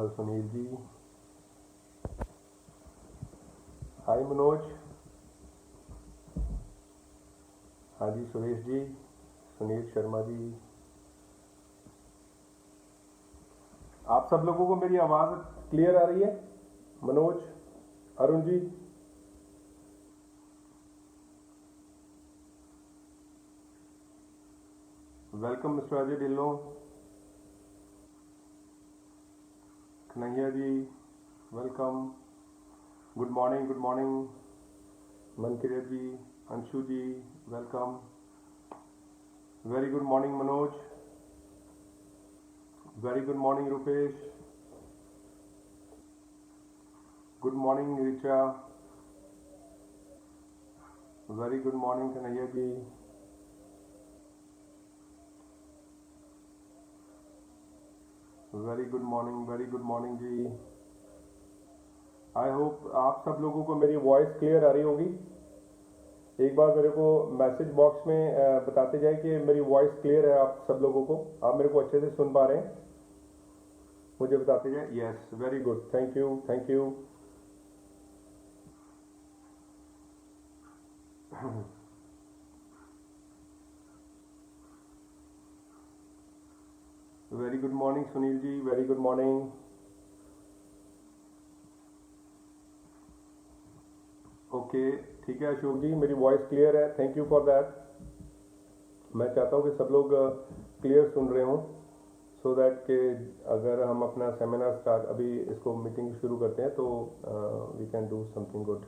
सुनील जी, हाय मनोज, हाँ जी सुरेश जी, सुनील शर्मा जी, आप सब लोगों को मेरी आवाज़ क्लियर आ रही है? Manoj, Arun ji, welcome mister Ajay Dhillon, Kanhaiya ji, welcome, good morning, Mankirat ji, Anshu ji, welcome, very good morning Manoj, very good morning Rupesh, good morning Richa, very good morning Kanhaiya ji, very good morning ji. I hope आप सब लोगों को मेरी वॉइस क्लियर आ रही होगी। एक बार मेरे को मैसेज बॉक्स में बताते जाए कि मेरी वॉइस क्लियर है आप सब लोगों को, आप मेरे को अच्छे से सुन पा रहे हैं, मुझे बताते जाए। Yes, very good, thank you. Very good morning Sunil ji, very good morning. Okay, ठीक है अशोक जी, मेरी वॉइस क्लियर है, थैंक यू फॉर दैट। मैं चाहता हूँ कि सब लोग क्लियर सुन रहे हों, सो दैट कि अगर हम अपना सेमिनार स्टार्ट, अभी इसको मीटिंग शुरू करते हैं तो we can do something good.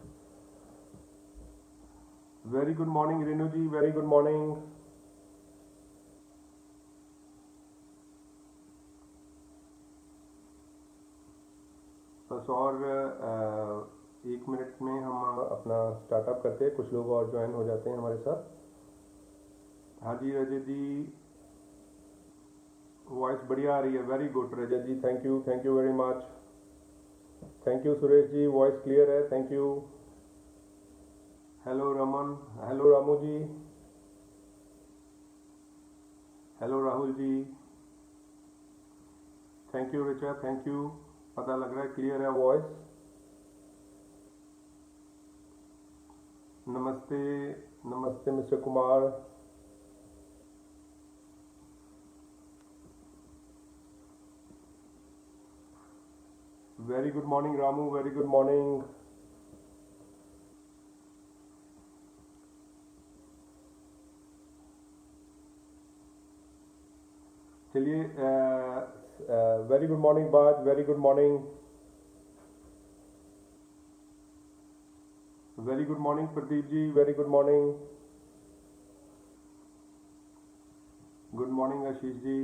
Very good morning Renu ji, very good morning. बस और 1 मिनट में हम अपना स्टार्टअप करते हैं, कुछ लोग और ज्वाइन हो जाते हैं हमारे साथ। हाँ जी रजत जी, वॉइस बढ़िया आ रही है, very good Rajat ji, thank you very much. Thank you Suresh ji, voice clear है, thank you. Hello Raman, hello Ramu ji, hello Rahul ji, thank you Richa, thank you. पता लग रहा है क्लियर है वॉइस। नमस्ते mister Kumar. Very good morning Ramu, very good morning. चलिए, very good morning Baaz, very good morning. Very good morning Pradeep ji, very good morning. Good morning Ashish ji.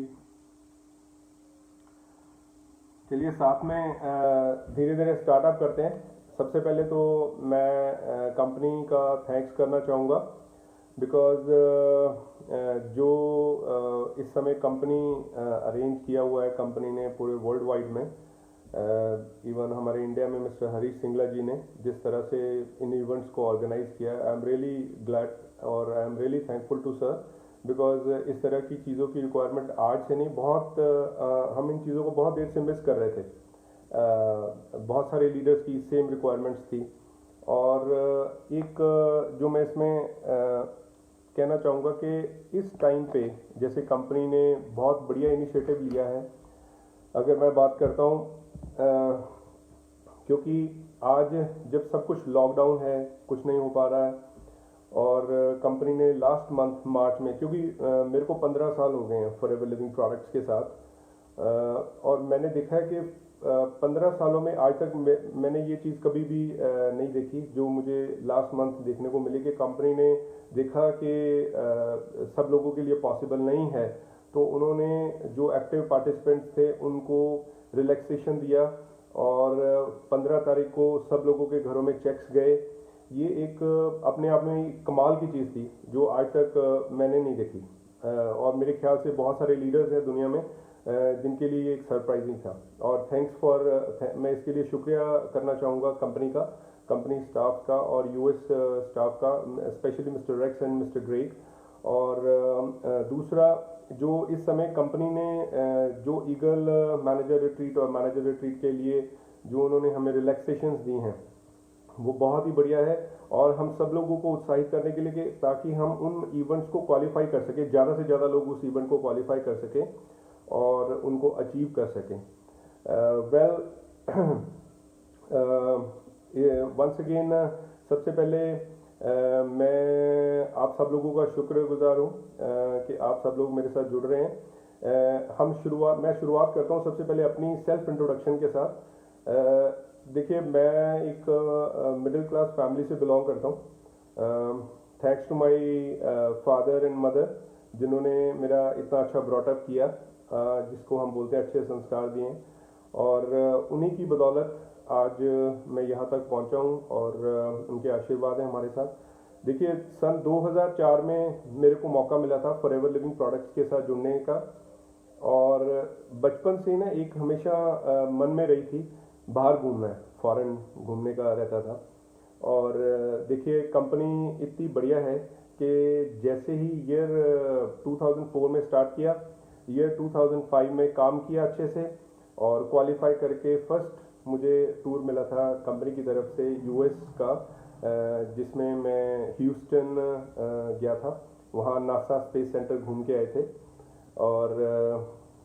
चलिए साथ में धीरे धीरे स्टार्टअप करते हैं। सबसे पहले तो मैं कंपनी का थैंक्स करना चाहूँगा, बिकॉज जो इस समय कंपनी अरेंज किया हुआ है कंपनी ने पूरे वर्ल्ड वाइड में, इवन हमारे इंडिया में मिस्टर हरीश सिंगला जी ने जिस तरह से इन इवेंट्स को ऑर्गेनाइज किया, आई एम रियली ग्लैड और I am really thankful to sir, because इस तरह की चीज़ों की रिक्वायरमेंट आज से नहीं, बहुत हम इन चीज़ों को बहुत देर से मिस कर रहे थे। बहुत सारे लीडर्स की सेम रिक्वायरमेंट्स थी, और एक जो मैं इसमें कहना चाहूँगा कि इस टाइम पे जैसे कंपनी ने बहुत बढ़िया इनिशिएटिव लिया है। अगर मैं बात करता हूँ, क्योंकि आज जब सब कुछ लॉकडाउन है, कुछ नहीं हो पा रहा है, और कंपनी ने लास्ट मंथ मार्च में, क्योंकि मेरे को 15 साल हो गए हैं फॉरएवर लिविंग प्रोडक्ट्स के साथ, और मैंने देखा है कि 15 सालों में आज तक मैंने ये चीज़ कभी भी नहीं देखी जो मुझे लास्ट मंथ देखने को मिली, कि कंपनी ने देखा कि सब लोगों के लिए पॉसिबल नहीं है, तो उन्होंने जो एक्टिव पार्टिसिपेंट्स थे उनको रिलैक्सेशन दिया, और 15 तारीख को सब लोगों के घरों में चेक्स गए। ये एक अपने आप में कमाल की चीज़ थी जो आज तक मैंने नहीं देखी, और मेरे ख्याल से बहुत सारे लीडर्स हैं दुनिया में जिनके लिए ये एक सरप्राइजिंग था। और थैंक्स फॉर, मैं इसके लिए शुक्रिया करना चाहूँगा कंपनी का, कंपनी स्टाफ का और यूएस स्टाफ का, specially mister Rex and mister Greg. और दूसरा जो इस समय कंपनी ने जो ईगल मैनेजर रिट्रीट और मैनेजर रिट्रीट के लिए जो उन्होंने हमें रिलैक्सेशंस दी हैं वो बहुत ही बढ़िया है। और हम सब लोगों को उत्साहित करने के लिए कि ताकि हम उन इवेंट्स को क्वालिफाई कर सकें, ज़्यादा से ज़्यादा लोग उस इवेंट को क्वालिफाई कर सकें और उनको अचीव कर सकें। वेल वंस अगेन सबसे पहले मैं आप सब लोगों का शुक्रगुजार हूँ कि आप सब लोग मेरे साथ जुड़ रहे हैं। मैं शुरुआत करता हूँ सबसे पहले अपनी सेल्फ इंट्रोडक्शन के साथ। देखिए, मैं एक मिडिल क्लास फैमिली से बिलोंग करता हूँ। Thanks to my father and mother जिन्होंने मेरा इतना अच्छा ब्रॉटअप किया, जिसको हम बोलते हैं अच्छे संस्कार दिए, और उन्हीं की बदौलत आज मैं यहाँ तक पहुँचा हूँ और उनके आशीर्वाद हैं हमारे साथ। देखिए, सन 2004 में मेरे को मौका मिला था फॉरएवर लिविंग प्रोडक्ट्स के साथ जुड़ने का, और बचपन से ना एक हमेशा मन में रही थी बाहर घूमना है, फॉरेन घूमने का रहता था। और देखिए, कंपनी इतनी बढ़िया है कि जैसे ही ईयर 2004 में स्टार्ट किया, ईयर 2005 में काम किया अच्छे से और क्वालिफाई करके फर्स्ट मुझे टूर मिला था कंपनी की तरफ से यूएस का, जिसमें मैं ह्यूस्टन गया था। वहाँ नासा स्पेस सेंटर घूम के आए थे। और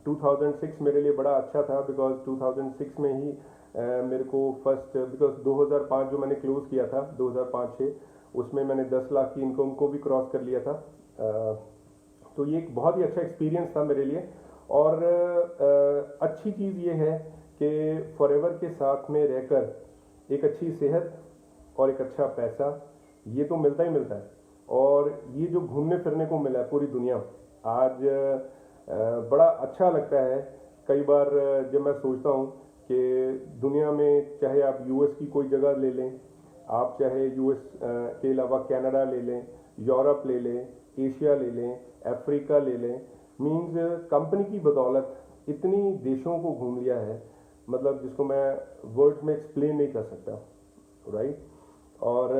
2006 मेरे लिए बड़ा अच्छा था बिकॉज 2006 में ही मेरे को फर्स्ट, बिकॉज 2005 जो मैंने क्लोज किया था 2005-6, उसमें मैंने 10 लाख की इनकम को भी क्रॉस कर लिया था। तो ये एक बहुत ही अच्छा एक्सपीरियंस था मेरे लिए। और अच्छी चीज़ ये है कि फॉरएवर के साथ में रहकर एक अच्छी सेहत और एक अच्छा पैसा ये तो मिलता ही मिलता है, और ये जो घूमने फिरने को मिला है पूरी दुनिया आज, बड़ा अच्छा लगता है। कई बार जब मैं सोचता हूँ कि दुनिया में चाहे आप यूएस की कोई जगह ले लें, आप चाहे यूएस के अलावा कनाडा ले लें, यूरोप ले लें, एशिया ले लें, अफ्रीका ले लें, मीन्स कंपनी की बदौलत इतनी देशों को घूम लिया है, मतलब जिसको मैं वर्ड्स में एक्सप्लेन नहीं कर सकता, राइट। और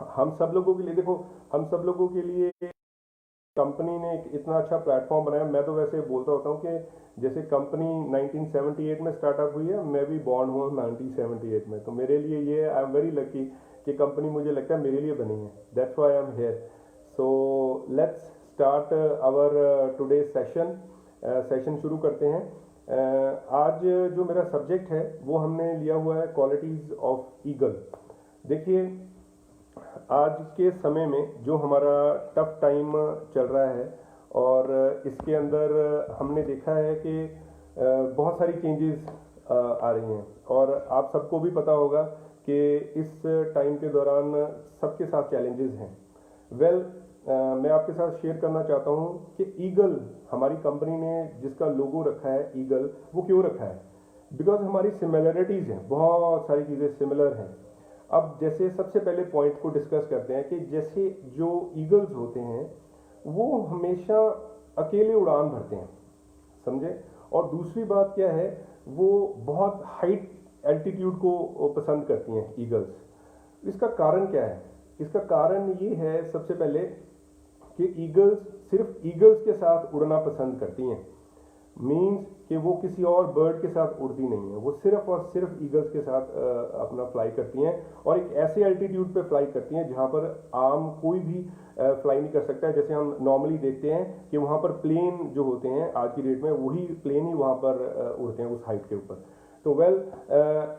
हम सब लोगों के लिए, देखो, हम सब लोगों के लिए कंपनी ने एक इतना अच्छा प्लेटफॉर्म बनाया। मैं तो वैसे बोलता होता हूँ कि जैसे कंपनी 1978 में स्टार्टअप हुई है, मैं भी बॉर्न हुआ 1978 में, तो मेरे लिए ये आई एम वेरी लकी कि कंपनी मुझे लगता है मेरे लिए बनी है। That's why I am here. So let's start our today session शुरू करते हैं। आज जो मेरा सब्जेक्ट है वो हमने लिया हुआ है क्वालिटीज़ ऑफ ईगल। देखिए, आज के समय में जो हमारा टफ टाइम चल रहा है और इसके अंदर हमने देखा है कि बहुत सारी चेंजेस आ रही हैं, और आप सबको भी पता होगा कि इस टाइम के दौरान सबके साथ चैलेंजेस हैं। वेल, मैं आपके साथ शेयर करना चाहता हूं कि ईगल, हमारी कंपनी ने जिसका लोगो रखा है ईगल, वो क्यों रखा है? बिकॉज हमारी सिमिलरिटीज़ हैं, बहुत सारी चीज़ें सिमिलर हैं। अब जैसे सबसे पहले पॉइंट को डिस्कस करते हैं कि जैसे जो ईगल्स होते हैं वो हमेशा अकेले उड़ान भरते हैं, समझे। और दूसरी बात क्या है, वो बहुत हाइट एल्टीट्यूड को पसंद करती हैं ईगल्स। इसका कारण क्या है? इसका कारण ये है सबसे पहले कि ईगल्स सिर्फ ईगल्स के साथ उड़ना पसंद करती हैं। मीन्स कि वो किसी और बर्ड के साथ उड़ती नहीं है, वो सिर्फ और सिर्फ ईगल्स के साथ अपना फ्लाई करती हैं, और एक ऐसे एल्टीट्यूड पे फ्लाई करती हैं जहाँ पर आम कोई भी फ्लाई नहीं कर सकता है। जैसे हम नॉर्मली देखते हैं कि वहाँ पर प्लेन जो होते हैं आज की डेट में, वही प्लेन ही वहाँ पर उड़ते हैं उस हाइट के ऊपर। तो वेल,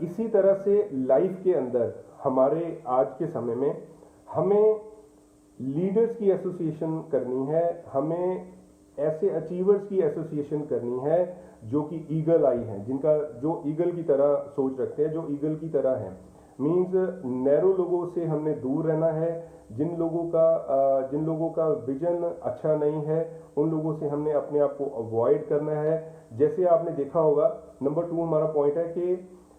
इसी तरह से लाइफ के अंदर हमारे आज के समय में हमें लीडर्स की एसोसिएशन करनी है, हमें ऐसे अचीवर्स की एसोसिएशन करनी है जो कि ईगल आई हैं, जिनका जो ईगल की तरह सोच रखते हैं, जो ईगल की तरह हैं। मीन्स नैरो लोगों से हमने दूर रहना है। जिन लोगों का विजन अच्छा नहीं है उन लोगों से हमने अपने आप को अवॉइड करना है। जैसे आपने देखा होगा, नंबर 2 हमारा पॉइंट है कि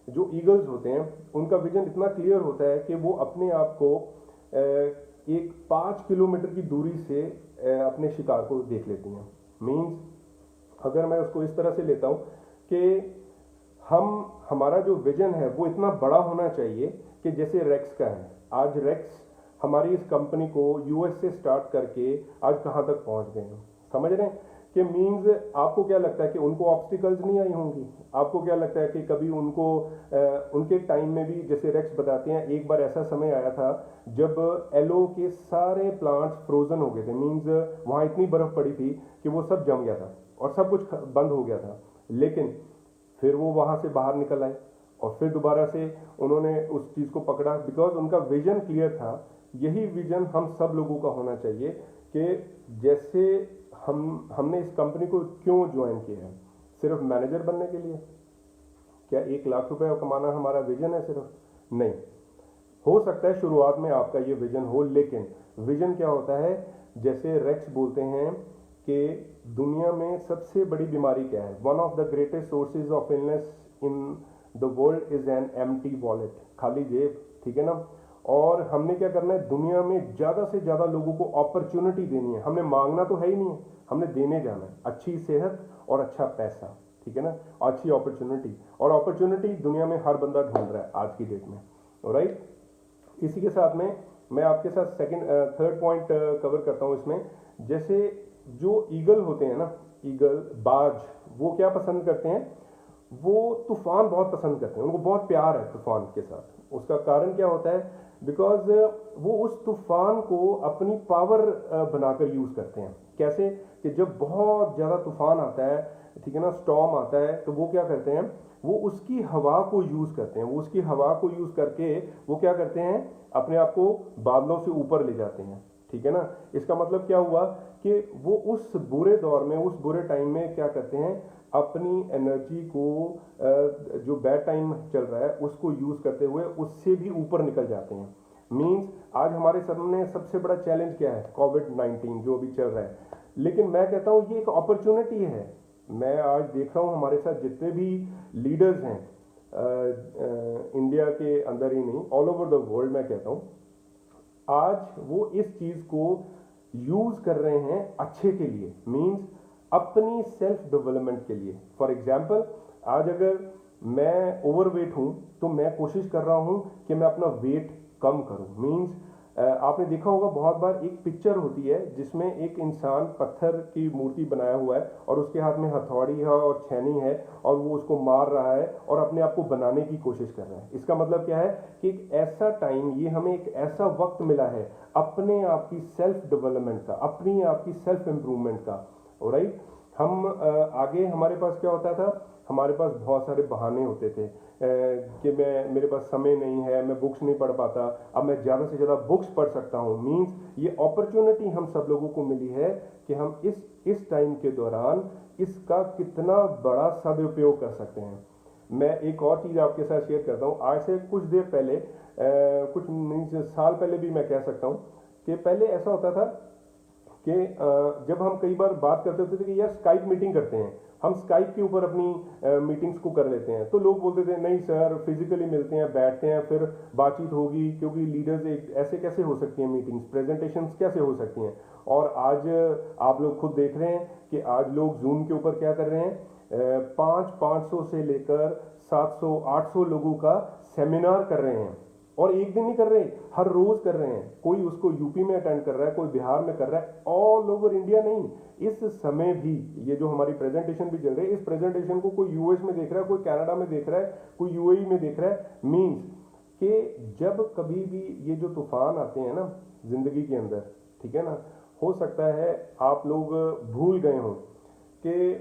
जो ईगल्स होते हैं उनका विजन इतना क्लियर होता है कि वो अपने आप को एक 5 किलोमीटर की दूरी से अपने शिकार को देख लेती हैं। मीन्स अगर मैं उसको इस तरह से लेता हूं कि हमारा जो विजन है वो इतना बड़ा होना चाहिए कि जैसे रेक्स का है। आज रेक्स हमारी इस कंपनी को यूएस से स्टार्ट करके आज कहां तक पहुंच गए हैं, समझ रहे हैं। कि मीन्स आपको क्या लगता है कि उनको ऑब्स्टिकल्स नहीं आई होंगी? आपको क्या लगता है कि कभी उनको उनके टाइम में भी, जैसे रेक्स बताते हैं, एक बार ऐसा समय आया था जब एलो के सारे प्लांट्स फ्रोजन हो गए थे, मीन्स वहाँ इतनी बर्फ पड़ी थी कि वो सब जम गया था और सब कुछ बंद हो गया था। लेकिन फिर वो वहाँ से बाहर निकल आए और फिर दोबारा से उन्होंने उस चीज़ को पकड़ा, बिकॉज उनका विजन क्लियर था। यही विजन हम सब लोगों का होना चाहिए कि जैसे हमने इस कंपनी को क्यों ज्वाइन किया है? सिर्फ मैनेजर बनने के लिए? क्या 1 लाख रुपए कमाना हमारा विजन है सिर्फ? नहीं। हो सकता है शुरुआत में आपका ये विजन हो, लेकिन विजन क्या होता है? जैसे रेक्स बोलते हैं कि दुनिया में सबसे बड़ी बीमारी क्या है? One of the greatest sources of illness in the world is an empty wallet, खाली जेब, ठीक है ना? और हमने क्या करना है? दुनिया में ज्यादा से ज्यादा लोगों को अपॉर्चुनिटी देनी है। हमने मांगना तो है ही नहीं है, हमने देने जाना है। अच्छी सेहत और अच्छा पैसा, ठीक है ना, अच्छी अपॉर्चुनिटी। और अपॉर्चुनिटी दुनिया में हर बंदा ढूंढ रहा है आज की डेट में, राइट? इसी के साथ में मैं आपके साथ थर्ड पॉइंट कवर करता हूं इसमें। जैसे जो ईगल होते हैं ना, ईगल, बाज, वो क्या पसंद करते हैं? वो तूफान बहुत पसंद करते हैं, उनको बहुत प्यार है तूफान के साथ। उसका कारण क्या होता है? बिकॉज वो उस तूफान को अपनी पावर बनाकर यूज करते हैं। कैसे? कि जब बहुत ज्यादा तूफान आता है, ठीक है ना, स्टॉर्म आता है, तो वो क्या करते हैं? वो उसकी हवा को यूज करते हैं। वो उसकी हवा को यूज करके वो क्या करते हैं? अपने आप को बादलों से ऊपर ले जाते हैं, ठीक है ना? इसका मतलब क्या हुआ कि वो उस बुरे दौर में, उस बुरे टाइम में क्या करते हैं? अपनी एनर्जी को, जो बैड टाइम चल रहा है उसको यूज करते हुए उससे भी ऊपर निकल जाते हैं। मींस आज हमारे सामने सबसे बड़ा चैलेंज क्या है? कोविड-19 जो अभी चल रहा है। लेकिन मैं कहता हूं ये एक अपॉर्चुनिटी है। मैं आज देख रहा हूं हमारे साथ जितने भी लीडर्स हैं, इंडिया के अंदर ही नहीं, ऑल ओवर द वर्ल्ड, मैं कहता हूं आज वो इस चीज को यूज कर रहे हैं अच्छे के लिए, मींस अपनी सेल्फ डेवलपमेंट के लिए। फॉर एग्जाम्पल, आज अगर मैं ओवरवेट हूं तो मैं कोशिश कर रहा हूं कि मैं अपना वेट कम करूं। मींस आपने देखा होगा बहुत बार एक पिक्चर होती है जिसमें एक इंसान पत्थर की मूर्ति बनाया हुआ है और उसके हाथ में हथौड़ी है और छेनी है और वो उसको मार रहा है और अपने आप को बनाने की कोशिश कर रहा है। इसका मतलब क्या है कि एक ऐसा टाइम, ये हमें एक ऐसा वक्त मिला है अपने आप की सेल्फ डेवलपमेंट का, अपनी आप की सेल्फ इंप्रूवमेंट का, राइट? हम आगे हमारे पास क्या होता था? हमारे पास बहुत सारे बहाने होते थे कि मेरे पास समय नहीं है, मैं बुक्स नहीं पढ़ पाता। अब मैं ज़्यादा से ज़्यादा बुक्स पढ़ सकता हूँ। मींस ये अपॉर्चुनिटी हम सब लोगों को मिली है कि हम इस टाइम के दौरान इसका कितना बड़ा सदुपयोग कर सकते हैं। मैं एक और चीज़ आपके साथ शेयर करता हूँ। आज से कुछ देर पहले, कुछ साल पहले भी मैं कह सकता हूँ कि पहले ऐसा होता था कि जब हम कई बार बात करते होते थे कि यार स्काइप मीटिंग करते हैं, हम स्काइप के ऊपर अपनी मीटिंग्स को कर लेते हैं, तो लोग बोलते थे नहीं सर, फिजिकली मिलते हैं, बैठते हैं, फिर बातचीत होगी, क्योंकि लीडर्स ऐसे कैसे हो सकती हैं मीटिंग्स, प्रेजेंटेशंस कैसे हो सकती हैं। और आज आप लोग खुद देख रहे हैं कि आज लोग जूम के ऊपर क्या कर रहे हैं? 500 से लेकर 700 800 लोगों का सेमिनार कर रहे हैं। और एक दिन नहीं कर रहे, हर रोज कर रहे हैं। कोई उसको यूपी में अटेंड कर रहा है, कोई बिहार में कर रहा है, ऑल ओवर इंडिया नहीं। इस समय भी ये जो हमारी प्रेजेंटेशन भी चल रही है, इस प्रेजेंटेशन को कोई यूएस में देख रहा है, कोई कनाडा में देख रहा है, कोई यूएई में देख रहा है। मींस कि जब कभी भी ये जो तूफान आते हैं ना जिंदगी के अंदर, ठीक है ना, हो सकता है आप लोग भूल गए हों कि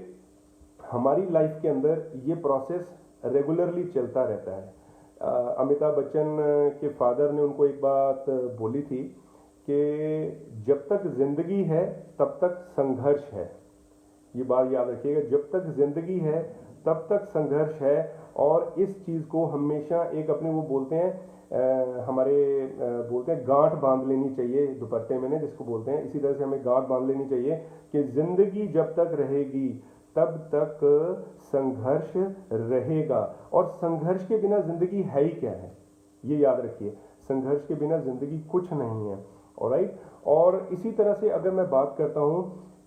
हमारी लाइफ के अंदर ये प्रोसेस रेगुलरली चलता रहता है। अमिताभ बच्चन के फादर ने उनको एक बात बोली थी कि जब तक जिंदगी है तब तक संघर्ष है। ये बात याद रखिएगा, जब तक जिंदगी है तब तक संघर्ष है। और इस चीज को हमेशा एक अपने वो बोलते हैं, बोलते हैं गांठ बांध लेनी चाहिए दुपट्टे में, जिसको बोलते हैं, इसी तरह से हमें गांठ बांध लेनी चाहिए कि जिंदगी जब तक रहेगी तब तक संघर्ष रहेगा। और संघर्ष के बिना जिंदगी है ही क्या है, ये याद रखिए। संघर्ष के बिना जिंदगी कुछ नहीं है, ऑलराइट। और इसी तरह से अगर मैं बात करता हूं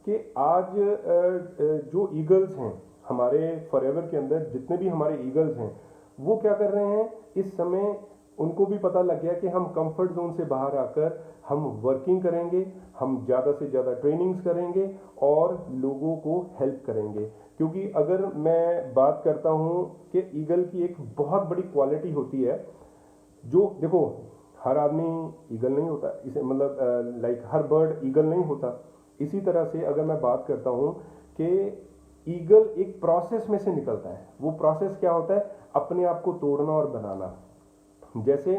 कि आज जो ईगल्स हैं हमारे फॉरएवर के अंदर, जितने भी हमारे ईगल्स हैं, वो क्या कर रहे हैं इस समय? उनको भी पता लग गया कि हम कंफर्ट जोन से बाहर आकर हम वर्किंग करेंगे, हम ज़्यादा से ज़्यादा ट्रेनिंग्स करेंगे और लोगों को हेल्प करेंगे। क्योंकि अगर मैं बात करता हूँ कि ईगल की एक बहुत बड़ी क्वालिटी होती है, जो देखो हर आदमी ईगल नहीं होता, इसे मतलब लाइक हर बर्ड ईगल नहीं होता। इसी तरह से अगर मैं बात करता हूँ कि ईगल एक प्रोसेस में से निकलता है। वो प्रोसेस क्या होता है? अपने आप को तोड़ना और बनाना। जैसे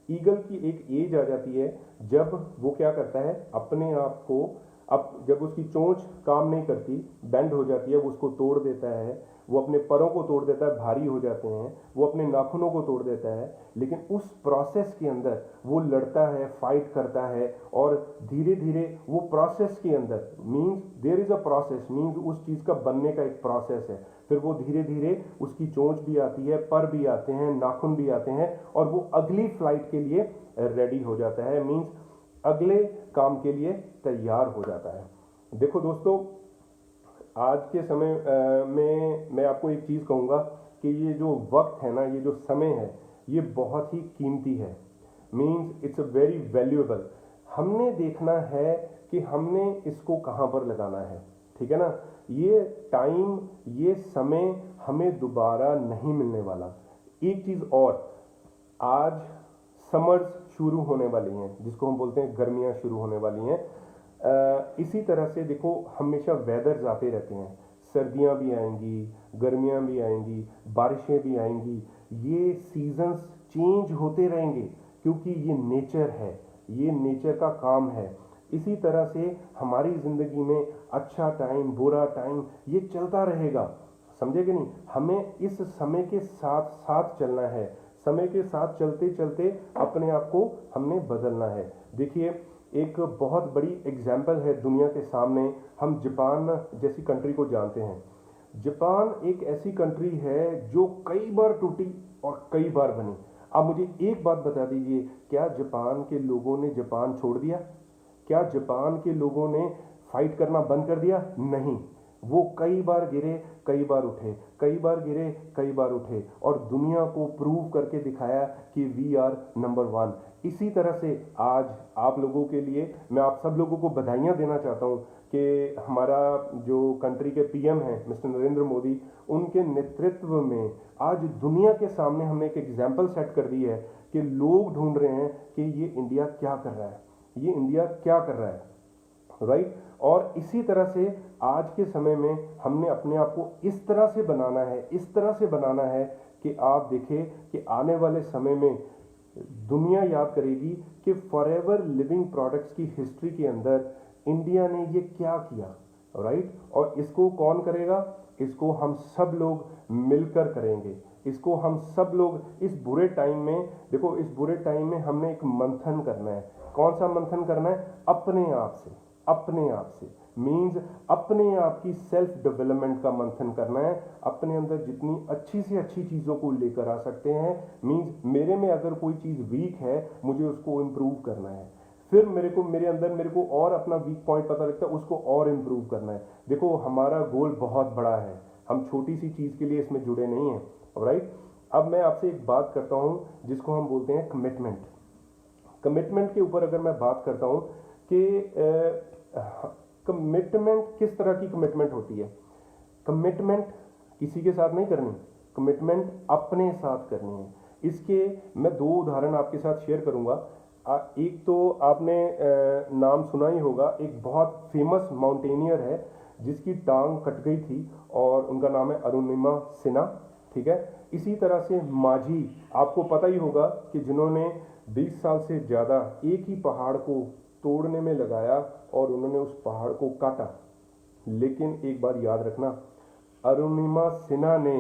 ईगल की एक एज आ जाती है जब वो क्या करता है, अपने आप को, अब जब उसकी चोंच काम नहीं करती, बेंड हो जाती है, वो उसको तोड़ देता है। वो अपने परों को तोड़ देता है, भारी हो जाते हैं। वो अपने नाखूनों को तोड़ देता है। लेकिन उस प्रोसेस के अंदर वो लड़ता है, फाइट करता है और धीरे धीरे वो प्रोसेस के अंदर, means there is a process, means उस चीज़ का बनने का एक प्रोसेस है। फिर वो धीरे धीरे उसकी चोंच भी आती है, पर भी आते हैं, नाखून भी आते हैं और वो अगली फ्लाइट के लिए रेडी हो जाता है, मीन्स अगले काम के लिए तैयार हो जाता है। देखो दोस्तों, आज के समय में मैं आपको एक चीज़ कहूँगा कि ये जो वक्त है ना, ये जो समय है, ये बहुत ही कीमती है। Means it's a very valuable. हमने देखना है कि हमने इसको कहाँ पर लगाना है, ठीक है ना। ये टाइम, ये समय हमें दोबारा नहीं मिलने वाला। एक चीज़ और, आज समर्स शुरू होने वाली हैं, जिसको हम बोलते हैं गर्मियाँ शुरू होने वाली हैं। इसी तरह से देखो, हमेशा वेदर्स आते रहते हैं, सर्दियाँ भी आएंगी, गर्मियाँ भी आएंगी, बारिशें भी आएंगी। ये सीजन्स चेंज होते रहेंगे क्योंकि ये नेचर है, ये नेचर का काम है। इसी तरह से हमारी ज़िंदगी में अच्छा टाइम, बुरा टाइम, ये चलता रहेगा, समझे कि नहीं। हमें इस समय के साथ साथ चलना है। समय के साथ चलते चलते अपने आप को हमने बदलना है। देखिए, एक बहुत बड़ी एग्जाम्पल है दुनिया के सामने, हम जापान जैसी कंट्री को जानते हैं। जापान एक ऐसी कंट्री है जो कई बार टूटी और कई बार बनी। अब मुझे एक बात बता दीजिए, क्या जापान के लोगों ने जापान छोड़ दिया? क्या जापान के लोगों ने फाइट करना बंद कर दिया? नहीं। वो कई बार गिरे, कई बार उठे, कई बार गिरे, कई बार उठे और दुनिया को प्रूव करके दिखाया कि वी आर नंबर वन। इसी तरह से आज आप लोगों के लिए, मैं आप सब लोगों को बधाइयाँ देना चाहता हूँ कि हमारा जो कंट्री के पीएम हैं मिस्टर नरेंद्र मोदी, उनके नेतृत्व में आज दुनिया के सामने हमने एक एग्जाम्पल सेट कर दी है कि लोग ढूंढ रहे हैं कि ये इंडिया क्या कर रहा है, ये इंडिया क्या कर रहा है, राइट। और इसी तरह से आज के समय में हमने अपने आप को इस तरह से बनाना है, इस तरह से बनाना है कि आप देखें कि आने वाले समय में दुनिया याद करेगी कि फॉरएवर लिविंग प्रोडक्ट्स की हिस्ट्री के अंदर इंडिया ने ये क्या किया, राइट। और इसको कौन करेगा? इसको हम सब लोग मिलकर करेंगे। इसको हम सब लोग इस बुरे टाइम में, देखो इस बुरे टाइम में हमने एक मंथन करना है। कौन सा मंथन करना है? अपने आप से, अपने आप से, मीन्स अपने आप की सेल्फ डेवलपमेंट का मंथन करना है। अपने अंदर जितनी अच्छी से अच्छी चीज़ों को लेकर आ सकते हैं, मीन्स मेरे में अगर कोई चीज़ वीक है, मुझे उसको इम्प्रूव करना है। फिर मेरे को और अपना वीक पॉइंट पता लगता है, उसको और इम्प्रूव करना है। देखो, हमारा गोल बहुत बड़ा है, हम छोटी सी चीज़ के लिए इसमें जुड़े नहीं हैं, राइट। अब मैं आपसे एक बात करता हूँ जिसको हम बोलते हैं कमिटमेंट। कमिटमेंट के ऊपर अगर मैं बात करता हूँ कि कमिटमेंट किस तरह की कमिटमेंट होती है। कमिटमेंट किसी के साथ नहीं करनी, कमिटमेंट अपने साथ करनी है। इसके मैं दो उदाहरण आपके साथ शेयर करूंगा। एक तो आपने नाम सुना ही होगा, एक बहुत फेमस माउंटेनियर है जिसकी टांग कट गई थी और उनका नाम है अरुणिमा सिन्हा, ठीक है। इसी तरह से माझी, आपको पता ही होगा कि जिन्होंने 20 साल से ज़्यादा एक ही पहाड़ को तोड़ने में लगाया और उन्होंने उस पहाड़ को काटा। लेकिन एक बार याद रखना, अरुणिमा सिन्हा ने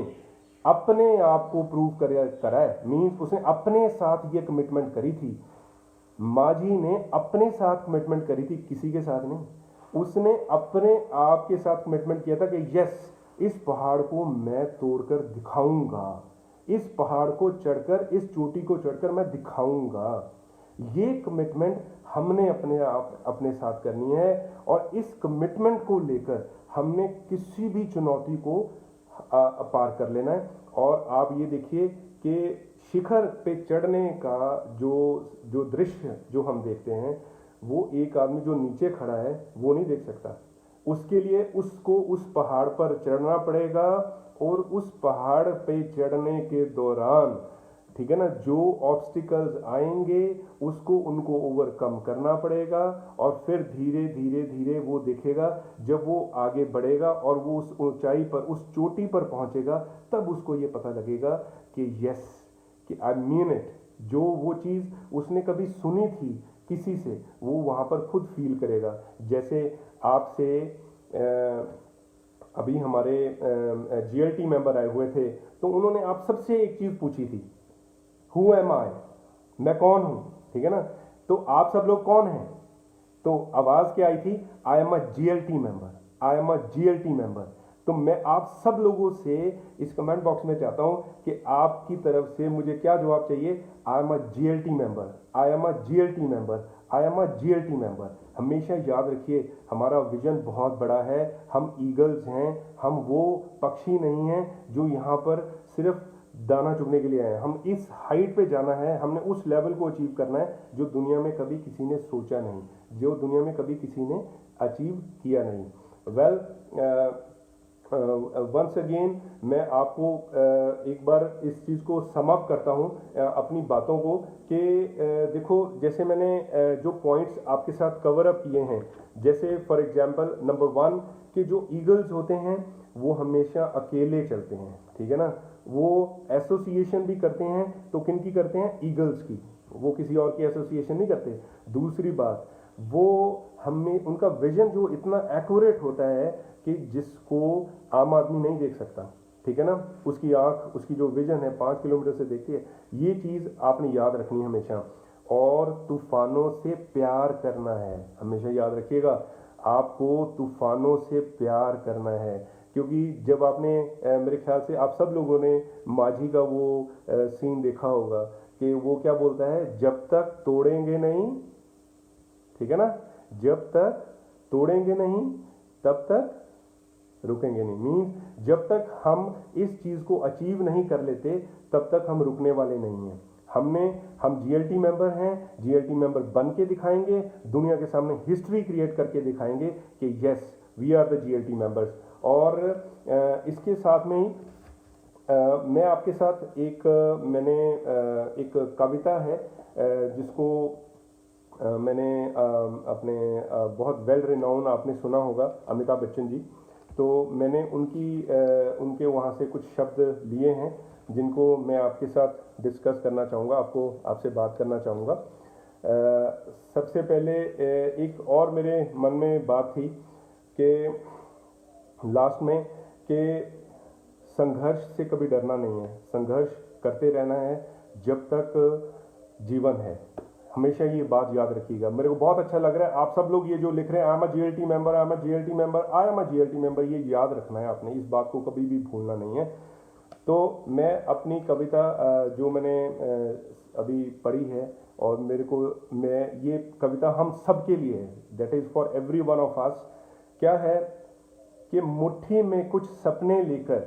अपने आप को प्रूव करा है, मीन्स उसने अपने साथ ये कमिटमेंट करी थी। माझी ने अपने साथ कमिटमेंट करी थी, किसी के साथ नहीं। उसने अपने आप के साथ कमिटमेंट किया था कि यस, इस पहाड़ को मैं तोड़कर दिखाऊंगा, इस पहाड़ को चढ़कर, इस चोटी को चढ़कर मैं दिखाऊंगा। ये कमिटमेंट हमने अपने साथ करनी है और इस कमिटमेंट को लेकर हमने किसी भी चुनौती को पार कर लेना है। और आप ये देखिए कि शिखर पे चढ़ने का जो जो दृश्य जो हम देखते हैं, वो एक आदमी जो नीचे खड़ा है वो नहीं देख सकता। उसके लिए उसको उस पहाड़ पर चढ़ना पड़ेगा, और उस पहाड़ पे चढ़ने के दौरान, ठीक है ना, जो ऑब्स्टिकल्स आएंगे उसको उनको ओवरकम करना पड़ेगा, और फिर धीरे धीरे धीरे वो दिखेगा। जब वो आगे बढ़ेगा और वो उस ऊंचाई पर, उस चोटी पर पहुंचेगा, तब उसको ये पता लगेगा कि यस, कि आई मीन इट। जो वो चीज़ उसने कभी सुनी थी किसी से, वो वहाँ पर खुद फील करेगा। जैसे आपसे अभी हमारे जीएलटी मेंबर आए हुए थे, तो उन्होंने आप सबसे एक चीज़ पूछी थी, हु एम आई, मैं कौन हूं, ठीक है ना। तो आप सब लोग कौन हैं? तो आवाज क्या आई थी? I am a GLT member, I am a GLT member. तो मैं आप सब लोगों से इस कमेंट बॉक्स में चाहता हूं कि आपकी तरफ से मुझे क्या जवाब चाहिए? I am a GLT member, I am a GLT member, I am a GLT member. हमेशा याद रखिए, हमारा विजन बहुत बड़ा है। हम ईगल्स हैं, हम वो पक्षी नहीं हैं जो यहाँ पर सिर्फ दाना चुगने के लिए आए हैं। हम इस हाइट पे जाना है, हमने उस लेवल को अचीव करना है जो दुनिया में कभी किसी ने सोचा नहीं, जो दुनिया में कभी किसी ने अचीव किया नहीं। वेल, वंस अगेन मैं आपको एक बार इस चीज़ को समअप करता हूँ, अपनी बातों को, कि देखो, जैसे मैंने जो पॉइंट्स आपके साथ कवर अप किए हैं, जैसे फॉर एग्जांपल नंबर 1, कि जो ईगल्स होते हैं वो हमेशा अकेले चलते हैं, ठीक है ना। वो एसोसिएशन भी करते हैं, तो किन की करते हैं? ईगल्स की, वो किसी और की एसोसिएशन नहीं करते। दूसरी बात, वो हमें उनका विजन जो इतना एक्यूरेट होता है कि जिसको आम आदमी नहीं देख सकता, ठीक है ना। उसकी आंख, उसकी जो विजन है 5 किलोमीटर से देखती है। ये चीज़ आपने याद रखनी है हमेशा। और तूफानों से प्यार करना है, हमेशा याद रखिएगा, आपको तूफानों से प्यार करना है। क्योंकि जब आपने मेरे ख्याल से आप सब लोगों ने माझी का वो सीन देखा होगा कि वो क्या बोलता है, जब तक तोड़ेंगे नहीं, ठीक है ना, जब तक तोड़ेंगे नहीं तब तक रुकेंगे नहीं। मीन्स जब तक हम इस चीज़ को अचीव नहीं कर लेते तब तक हम रुकने वाले नहीं हैं। हम जीएलटी मेंबर हैं, जीएलटी मेंबर बन के दिखाएंगे, दुनिया के सामने हिस्ट्री क्रिएट करके दिखाएंगे कि yes, we are the GLT members. और इसके साथ में ही मैं आपके साथ मैंने एक कविता है जिसको मैंने अपने बहुत वेल रिनाउन, आपने सुना होगा, अमिताभ बच्चन जी। तो मैंने उनके वहाँ से कुछ शब्द लिए हैं जिनको मैं आपके साथ डिस्कस करना चाहूँगा, आपसे बात करना चाहूँगा। सबसे पहले एक और मेरे मन में बात थी कि लास्ट में, कि संघर्ष से कभी डरना नहीं है, संघर्ष करते रहना है जब तक जीवन है। हमेशा ये बात याद रखिएगा। मेरे को बहुत अच्छा लग रहा है आप सब लोग ये जो लिख रहे हैं, I am a GLT member, I am a GLT member, I am a GLT member, ये याद रखना है आपने, इस बात को कभी भी भूलना नहीं है। तो मैं अपनी कविता जो मैंने अभी पढ़ी है, और ये कविता हम सब के लिए है, that is for every one of us. क्या है कि मुट्ठी में कुछ सपने लेकर,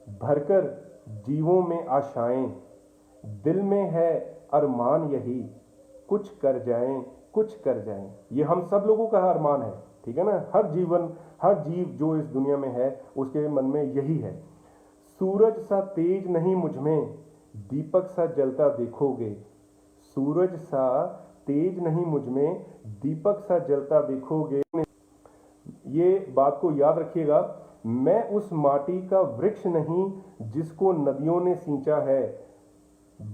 भरकर जीवों में आशाएं, दिल में है अरमान यही, कुछ कर जाएं, कुछ कर जाएं। ये हम सब लोगों का अरमान है, ठीक है ना। हर जीव जो इस दुनिया में है उसके मन में यही है। सूरज सा तेज नहीं मुझ में, दीपक सा जलता देखोगे। सूरज सा तेज नहीं मुझ में, दीपक सा जलता देखोगे। ये बात को याद रखिएगा, मैं उस माटी का वृक्ष नहीं जिसको नदियों ने सींचा है।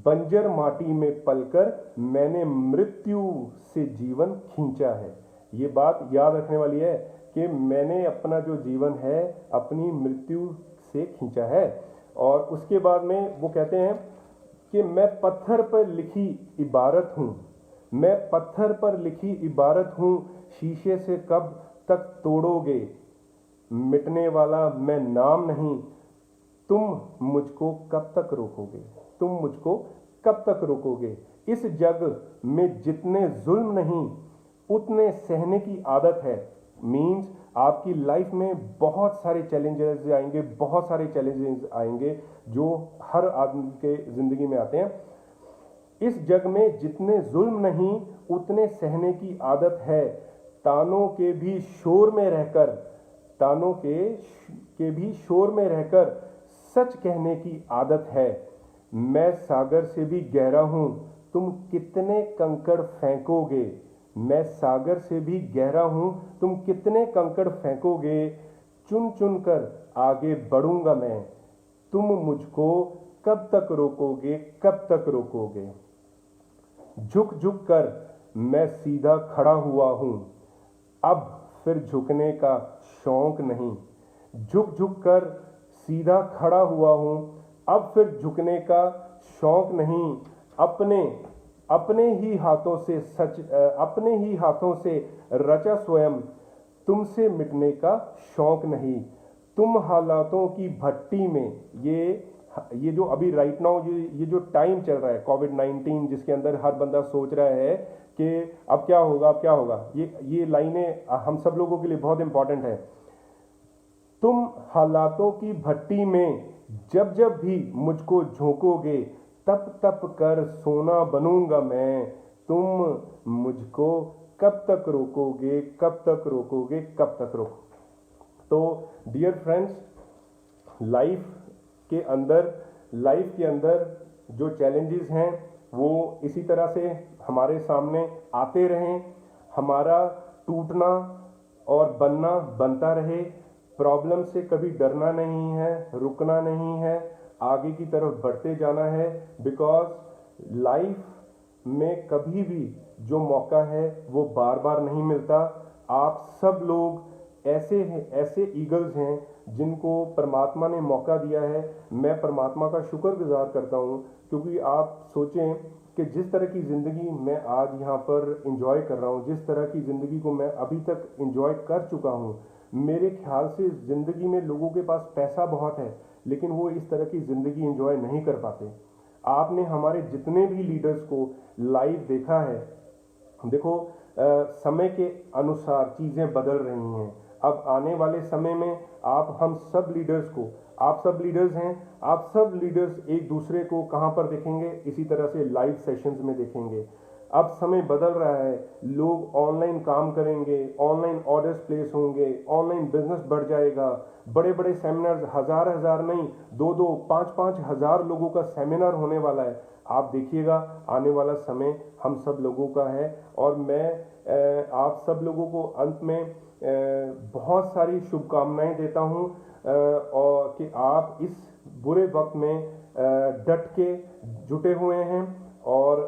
बंजर माटी में पलकर मैंने मृत्यु से जीवन खींचा है। ये बात याद रखने वाली है कि मैंने अपना जो जीवन है अपनी मृत्यु से खींचा है। और उसके बाद में वो कहते हैं कि मैं पत्थर पर लिखी इबारत हूँ, मैं पत्थर पर लिखी इबारत हूँ, शीशे से कब तक तोड़ोगे। मिटने वाला मैं नाम नहीं, तुम मुझको कब तक रोकोगे, तुम मुझको कब तक रोकोगे। इस जग में जितने जुल्म नहीं उतने सहने की आदत है। मीन्स आपकी लाइफ में बहुत सारे चैलेंजेस आएंगे, बहुत सारे चैलेंजेस आएंगे जो हर आदमी के ज़िंदगी में आते हैं। इस जग में जितने जुल्म नहीं उतने सहने की आदत है। तानों के भी शोर में रहकर तानों के भी शोर में रहकर सच कहने की आदत है। मैं सागर से भी गहरा हूं, तुम कितने कंकड़ फेंकोगे। मैं सागर से भी गहरा हूं, तुम कितने कंकड़ फेंकोगे। चुन चुन कर आगे बढ़ूंगा मैं, तुम मुझको कब तक रोकोगे, कब तक रोकोगे। झुक झुक कर मैं सीधा खड़ा हुआ हूं, अब फिर झुकने का शौक नहीं। झुक झुक कर सीधा खड़ा हुआ हूं, अब फिर झुकने का शौक नहीं। अपने अपने ही हाथों से अपने ही हाथों से रचा स्वयं, तुमसे मिटने का शौक नहीं। तुम हालातों की भट्टी में ये जो अभी राइट नाउ ये जो टाइम चल रहा है कोविड-19, जिसके अंदर हर बंदा सोच रहा है कि अब क्या होगा, अब क्या होगा, ये लाइनें हम सब लोगों के लिए बहुत इंपॉर्टेंट है। तुम हालातों की भट्टी में जब जब भी मुझको झोंकोगे, तप तप कर सोना बनूंगा मैं। तुम मुझको कब तक रोकोगे, कब तक रोकोगे, कब तक रोकोगे। तो डियर फ्रेंड्स, लाइफ के अंदर जो चैलेंजेस हैं वो इसी तरह से हमारे सामने आते रहें। हमारा टूटना और बनना बनता रहे। प्रॉब्लम से कभी डरना नहीं है, रुकना नहीं है, आगे की तरफ बढ़ते जाना है। बिकॉज लाइफ में कभी भी जो मौका है वो बार बार नहीं मिलता। आप सब लोग ऐसे ईगल्स हैं जिनको परमात्मा ने मौका दिया है। मैं परमात्मा का शुक्रगुजार करता हूँ, क्योंकि आप सोचें कि जिस तरह की ज़िंदगी मैं आज यहाँ पर इंजॉय कर रहा हूँ, जिस तरह की ज़िंदगी को मैं अभी तक इंजॉय कर चुका हूँ, मेरे ख्याल से ज़िंदगी में लोगों के पास पैसा बहुत है लेकिन वो इस तरह की ज़िंदगी इंजॉय नहीं कर पाते। आपने हमारे जितने भी लीडर्स को लाइव देखा है, देखो समय के अनुसार चीज़ें बदल रही हैं। अब आने वाले समय में आप सब लीडर्स हैं, आप सब लीडर्स एक दूसरे को कहाँ पर देखेंगे, इसी तरह से लाइव सेशंस में देखेंगे। अब समय बदल रहा है, लोग ऑनलाइन काम करेंगे, ऑनलाइन ऑर्डर्स प्लेस होंगे, ऑनलाइन बिजनेस बढ़ जाएगा। बड़े बड़े सेमिनार्स, हजार नहीं, 2-2, 5-5 हजार लोगों का सेमिनार होने वाला है। आप देखिएगा आने वाला समय हम सब लोगों का है। और मैं आप सब लोगों को अंत में बहुत सारी शुभकामनाएं देता हूं, और कि आप इस बुरे वक्त में डट के जुटे हुए हैं। और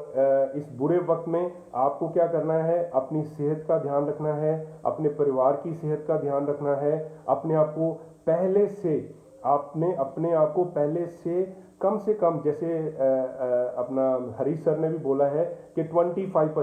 इस बुरे वक्त में आपको क्या करना है, अपनी सेहत का ध्यान रखना है, अपने परिवार की सेहत का ध्यान रखना है। अपने आप को पहले से कम से कम, जैसे अपना हरीश सर ने भी बोला है कि 25%